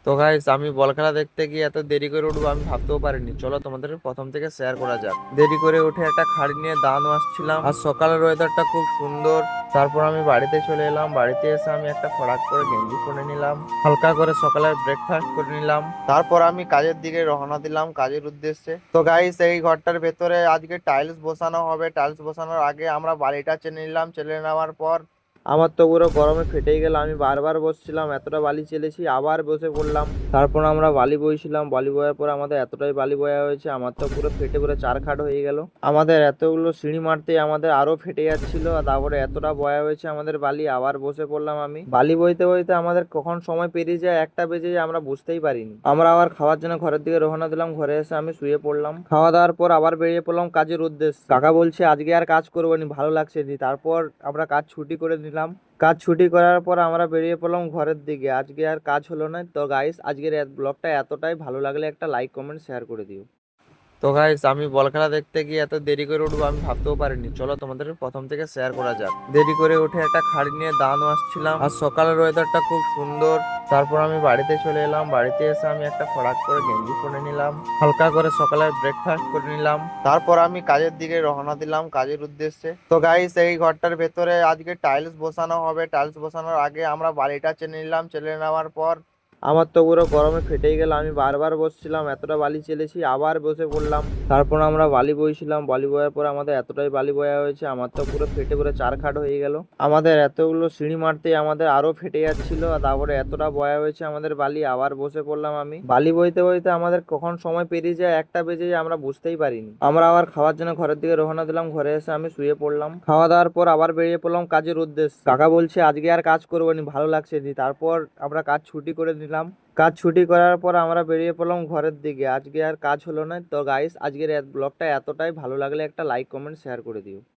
তো গাইস, আমি বল খেলা দেখতে গিয়ে এত দেরি করে উঠবো আমি ভাবতেও পারিনি। চলো তোমাদের প্রথম থেকে শেয়ার করা যাক। দেরি করে উঠে একটা খাড়ি নিয়ে দাঁড়ানো আসছিলাম, আর সকালের ওয়েদারটা খুব সুন্দর। তারপর আমি বাড়িতে চলে এলাম। বাড়িতে এসে আমি একটা ফড়াক করে গেঞ্জি পরে নিলাম, হালকা করে সকালের ব্রেকফাস্ট করে নিলাম। তারপর আমি কাজের দিকে রওনা দিলাম, কাজের উদ্দেশ্যে। তো গাইস, এই ঘরটার ভেতরে আজকে টাইলস বসানো হবে। টাইলস বসানোর আগে আমরা বালিটা চেনে নিলাম। চেলে নেওয়ার পর আমার তো পুরো গরমে ফেটেই গেল। আমি বারবার বসছিলাম, এতটা বালি চেলেছি, আবার বসে পড়লাম। তারপর আমরা বালি বইছিলাম। বালি বয়ার পর আমাদের এতটাই বালি বয়া হয়েছে, আমার তো পুরো ফেটে পুরো চারখাট হয়ে গেল। আমাদের এতগুলো সিঁড়ি মারতেই আমাদের আরো ফেটে যাচ্ছিল। আর তারপরে এতটা বয়া হয়েছে আমাদের বালি, আবার বসে পড়লাম। আমি বালি বইতে বইতে আমাদের কখন সময় পেরিয়ে যায়, একটা বেজে যায়, আমরা বুঝতেই পারিনি। আমরা আবার খাওয়ার জন্য ঘরের দিকে রওনা দিলাম। ঘরে এসে আমি শুয়ে পড়লাম। খাওয়া দাওয়ার পর আবার বেরিয়ে পড়লাম কাজের উদ্দেশ্যে। কাকা বলছে আজকে আর কাজ করবো নি, ভালো লাগছে নি। তারপর আমরা কাজ ছুটি করে নিলাম। কাজ ছুটি করার পর আমরা বেরিয়ে পড়লাম ঘরের দিকে। আজকে আর কাজ হলো না। তো গাইস, আজকের ব্লগটা এতটাই, ভালো লাগলে একটা লাইক কমেন্ট শেয়ার করে দিও। তো গাইস, আমি বল খেলা দেখতে গিয়ে এত দেরি করে উঠবো আমি ভাবতেও পারিনি। চলো তোমাদের প্রথম থেকে শেয়ার করা যাক। দেরি করে উঠে একটা খাড়ি নিয়ে দাঁড়ানো আসছিলাম, আর সকালের ওয়েদারটা খুব সুন্দর। তারপর আমি বাড়িতে চলে এলাম। বাড়িতে এসে আমি একটা ফড়াক করে গেঞ্জি পরে নিলাম, হালকা করে সকালের ব্রেকফাস্ট করে নিলাম। তারপর আমি কাজের দিকে রওনা দিলাম, কাজের উদ্দেশ্যে। তো গাইস, এই ঘরটার ভেতরে আজকে টাইলস বসানো হবে। টাইলস বসানোর আগে আমরা বালিটা চেনে নিলাম। চেলে নেওয়ার পর আমার তো পুরো গরমে ফেটেই গেল। আমি বারবার বসছিলাম, এতটা বালি চেলেছি, আবার বসে পড়লাম। তারপর আমরা বালি বইছিলাম। বালি বয়ার পর আমাদের এতটাই বালি বয়া হয়েছে, আমার তো পুরো ফেটে পুরো চারখাট হয়ে গেল। আমাদের এতগুলো সিঁড়ি মারতেই আমাদের আরো ফেটে যাচ্ছিল। আর তারপরে এতটা বয়া হয়েছে আমাদের বালি, আবার বসে পড়লাম। আমি বালি বইতে বইতে আমাদের কখন সময় পেরিয়ে যায়, একটা বেজে যায়, আমরা বুঝতেই পারিনি। আমরা আবার খাওয়ার জন্য ঘরের দিকে রওনা দিলাম। ঘরে এসে আমি শুয়ে পড়লাম। খাওয়া দাওয়ার পর আবার বেরিয়ে পড়লাম কাজের উদ্দেশ্যে। কাকা বলছে আজকে আর কাজ করবো নি, ভালো লাগছে নি। তারপর আমরা কাজ ছুটি করে নিলাম। কাজ ছুটি করার পর আমরা বেরিয়ে পড়লাম ঘরের দিকে। আজকে আর কাজ হলো না। তো গাইস, আজকের ব্লগটা এতটাই, ভালো লাগলে একটা লাইক কমেন্ট শেয়ার করে দিও।